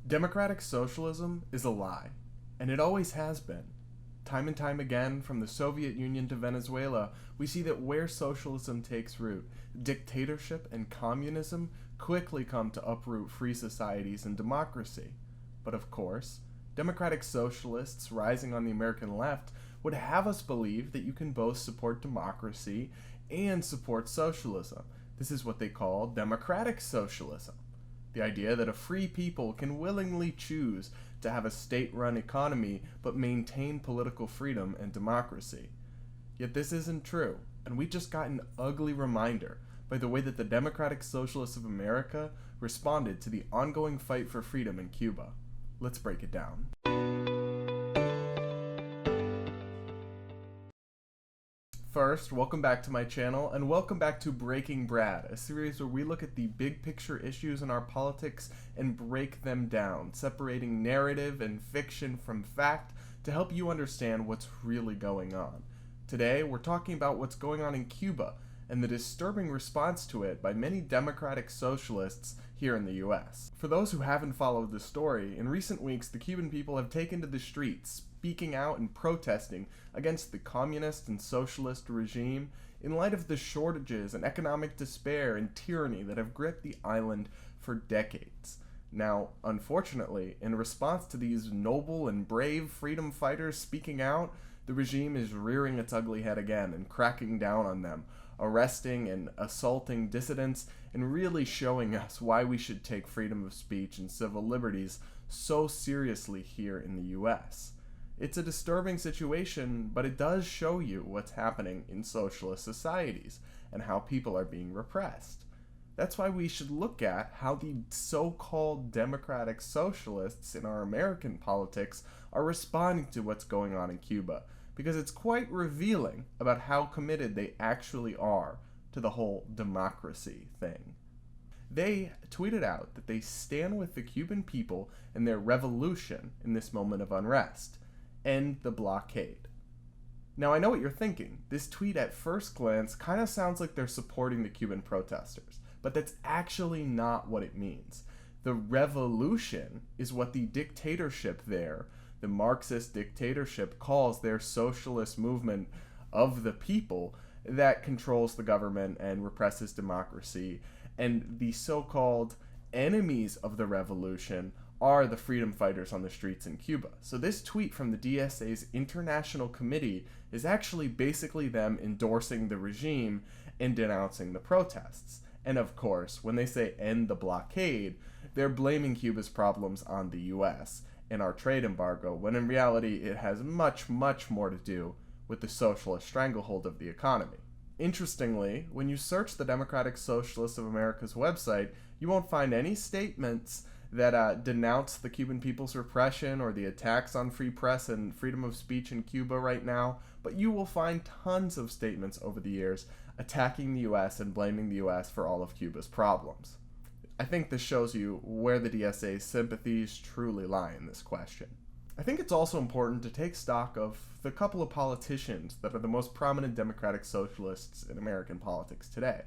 Democratic socialism is a lie, and it always has been. Time and time again, from the Soviet Union to Venezuela, we see that where socialism takes root, dictatorship and communism quickly come to uproot free societies and democracy. But of course, democratic socialists rising on the American left would have us believe that you can both support democracy and support socialism. This is what they call democratic socialism. The idea that a free people can willingly choose to have a state-run economy but maintain political freedom and democracy. Yet this isn't true, and we just got an ugly reminder by the way that the Democratic Socialists of America responded to the ongoing fight for freedom in Cuba. Let's break it down. First, welcome back to my channel, and welcome back to Breaking Brad, a series where we look at the big picture issues in our politics and break them down, separating narrative and fiction from fact to help you understand what's really going on. Today, we're talking about what's going on in Cuba and the disturbing response to it by many democratic socialists here in the US. For those who haven't followed the story, in recent weeks the Cuban people have taken to the streets, speaking out and protesting against the communist and socialist regime in light of the shortages and economic despair and tyranny that have gripped the island for decades. Now, unfortunately, in response to these noble and brave freedom fighters speaking out, the regime is rearing its ugly head again and cracking down on them, arresting and assaulting dissidents, and really showing us why we should take freedom of speech and civil liberties so seriously here in the US. It's a disturbing situation, but it does show you what's happening in socialist societies and how people are being repressed. That's why we should look at how the so-called democratic socialists in our American politics are responding to what's going on in Cuba, because it's quite revealing about how committed they actually are to the whole democracy thing. They tweeted out that they stand with the Cuban people and their revolution in this moment of unrest. End the blockade. Now, I know what you're thinking. This tweet at first glance kind of sounds like they're supporting the Cuban protesters, but that's actually not what it means. The revolution is what the dictatorship there, the Marxist dictatorship, calls their socialist movement of the people that controls the government and represses democracy, and the so-called enemies of the revolution are the freedom fighters on the streets in Cuba. So this tweet from the DSA's International Committee is actually basically them endorsing the regime and denouncing the protests. And of course, when they say end the blockade, they're blaming Cuba's problems on the US and our trade embargo, when in reality it has much, much more to do with the socialist stranglehold of the economy. Interestingly, when you search the Democratic Socialists of America's website, you won't find any statements that denounce the Cuban people's repression or the attacks on free press and freedom of speech in Cuba right now, but you will find tons of statements over the years attacking the US and blaming the US for all of Cuba's problems. I think this shows you where the DSA's sympathies truly lie in this question. I think it's also important to take stock of the couple of politicians that are the most prominent democratic socialists in American politics today.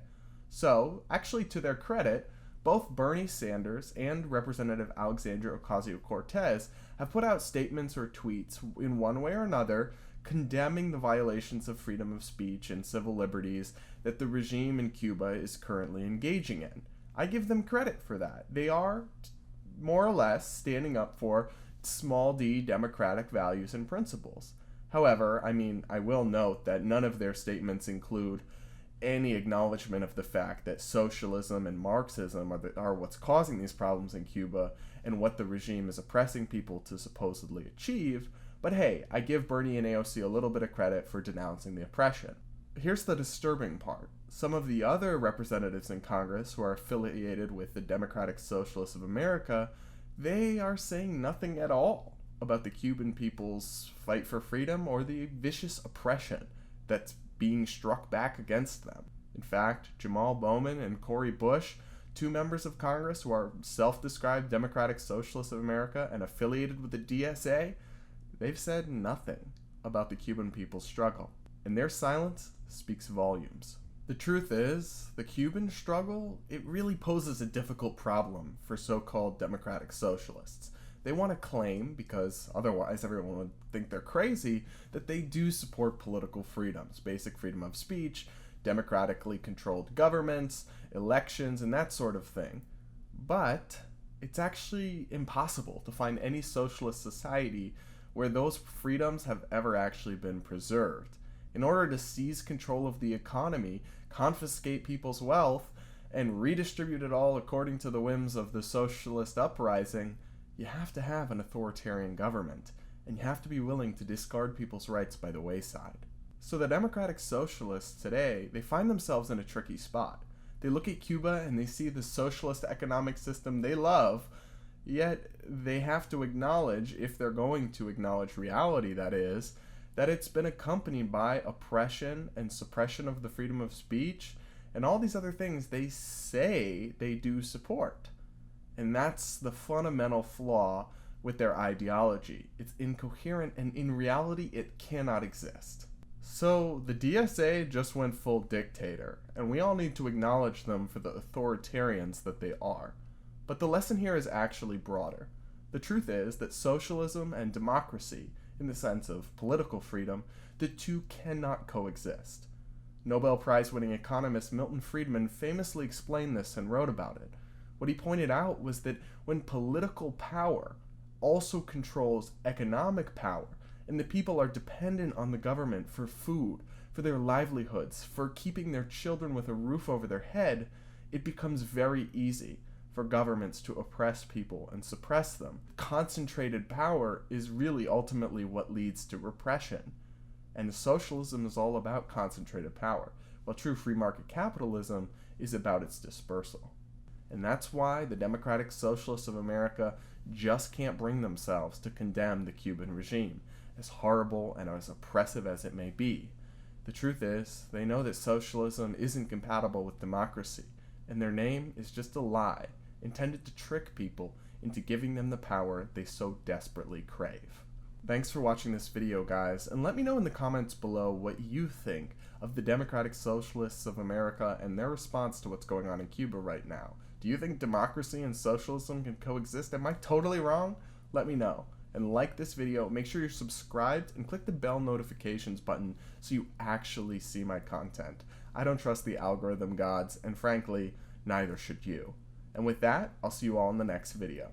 So, actually to their credit, both Bernie Sanders and Representative Alexandria Ocasio-Cortez have put out statements or tweets in one way or another condemning the violations of freedom of speech and civil liberties that the regime in Cuba is currently engaging in. I give them credit for that. They are, more or less, standing up for small d democratic values and principles. However, I will note that none of their statements include any acknowledgement of the fact that socialism and Marxism are what's causing these problems in Cuba and what the regime is oppressing people to supposedly achieve, but hey, I give Bernie and AOC a little bit of credit for denouncing the oppression. Here's the disturbing part. Some of the other representatives in Congress who are affiliated with the Democratic Socialists of America, they are saying nothing at all about the Cuban people's fight for freedom or the vicious oppression that's being struck back against them. In fact, Jamal Bowman and Cori Bush, two members of Congress who are self-described Democratic Socialists of America and affiliated with the DSA, they've said nothing about the Cuban people's struggle. And their silence speaks volumes. The truth is, the Cuban struggle, it really poses a difficult problem for so-called democratic socialists. They want to claim, because otherwise everyone would think they're crazy, that they do support political freedoms, basic freedom of speech, democratically controlled governments, elections, and that sort of thing. But it's actually impossible to find any socialist society where those freedoms have ever actually been preserved. In order to seize control of the economy, confiscate people's wealth, and redistribute it all according to the whims of the socialist uprising, you have to have an authoritarian government, and you have to be willing to discard people's rights by the wayside. So the democratic socialists today, they find themselves in a tricky spot. They look at Cuba and they see the socialist economic system they love, yet they have to acknowledge, if they're going to acknowledge reality that is, that it's been accompanied by oppression and suppression of the freedom of speech and all these other things they say they do support. And that's the fundamental flaw with their ideology. It's incoherent, and in reality it cannot exist. So the DSA just went full dictator, and we all need to acknowledge them for the authoritarians that they are. But the lesson here is actually broader. The truth is that socialism and democracy, in the sense of political freedom, the two cannot coexist. Nobel Prize-winning economist Milton Friedman famously explained this and wrote about it. What he pointed out was that when political power also controls economic power, and the people are dependent on the government for food, for their livelihoods, for keeping their children with a roof over their head, it becomes very easy for governments to oppress people and suppress them. Concentrated power is really ultimately what leads to repression. And socialism is all about concentrated power, while true free market capitalism is about its dispersal. And that's why the Democratic Socialists of America just can't bring themselves to condemn the Cuban regime, as horrible and as oppressive as it may be. The truth is, they know that socialism isn't compatible with democracy, and their name is just a lie intended to trick people into giving them the power they so desperately crave. Thanks for watching this video, guys, and let me know in the comments below what you think of the Democratic Socialists of America and their response to what's going on in Cuba right now. Do you think democracy and socialism can coexist? Am I totally wrong? Let me know. And like this video, make sure you're subscribed and click the bell notifications button so you actually see my content. I don't trust the algorithm gods, and frankly, neither should you. And with that, I'll see you all in the next video.